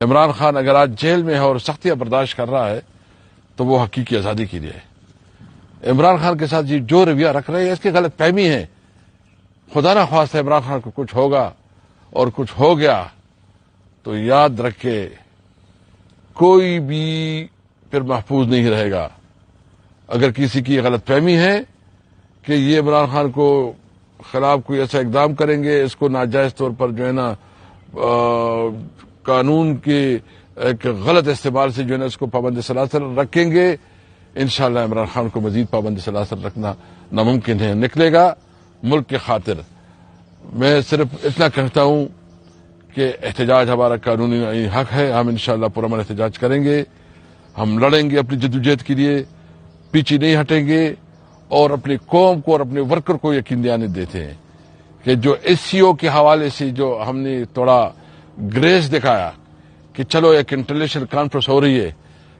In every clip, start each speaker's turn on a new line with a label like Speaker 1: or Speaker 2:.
Speaker 1: عمران خان اگر آج جیل میں ہے اور سختیاں برداشت کر رہا ہے تو وہ حقیقی آزادی کے لیے ہے۔ عمران خان کے ساتھ جو رویہ رکھ رہے ہیں اس کی غلط فہمی ہے۔ خدا نہ خواستہ عمران خان کو کچھ ہوگا اور کچھ ہو گیا تو یاد رکھے کوئی بھی پھر محفوظ نہیں رہے گا۔ اگر کسی کی غلط فہمی ہے کہ یہ عمران خان کو خلاف کوئی ایسا اقدام کریں گے، اس کو ناجائز طور پر جو ہے نا قانون کے ایک غلط استعمال سے جو ہے نا اس کو پابند سلاسل رکھیں گے، انشاءاللہ عمران خان کو مزید پابند سلاسل رکھنا ناممکن ہے، نکلے گا ملک کی خاطر۔ میں صرف اتنا کہتا ہوں کہ احتجاج ہمارا قانونی حق ہے، ہم انشاءاللہ پرامن احتجاج کریں گے، ہم لڑیں گے اپنی جدوجہد کے لیے، پیچھے نہیں ہٹیں گے، اور اپنی قوم کو اور اپنے ورکر کو یقین دلانے دیتے ہیں کہ جو ایس سی او کے حوالے سے جو ہم نے تھوڑا گریس دکھایا کہ چلو ایک انٹرنیشنل کانفرنس ہو رہی ہے،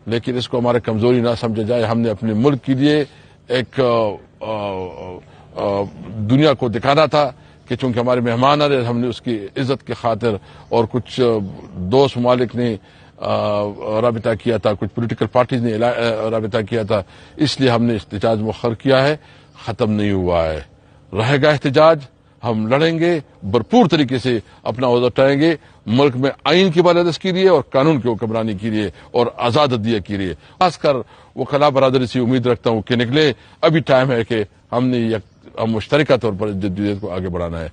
Speaker 1: لیکن اس کو ہمارے کمزوری نہ سمجھا جائے۔ ہم نے اپنے ملک کے لیے ایک دنیا کو دکھانا تھا کہ چونکہ ہمارے مہمان آ رہے، ہم نے اس کی عزت کی خاطر، اور کچھ دوست ممالک نے رابطہ کیا تھا، کچھ پولیٹیکل پارٹیز نے رابطہ کیا تھا، اس لیے ہم نے احتجاج مؤخر کیا ہے، ختم نہیں ہوا ہے، رہے گا احتجاج، ہم لڑیں گے، بھرپور طریقے سے اپنا عہدہ اٹھائیں گے، ملک میں آئین کی بالادستی کے لیے اور قانون کی حکمرانی کے لیے اور آزاد عدلیہ کے لیے۔ خاص کر وہ خلا برادری سے امید رکھتا ہوں کہ نکلے، ابھی ٹائم ہے کہ ہم مشترکہ طور پر جدوجہد کو آگے بڑھانا ہے۔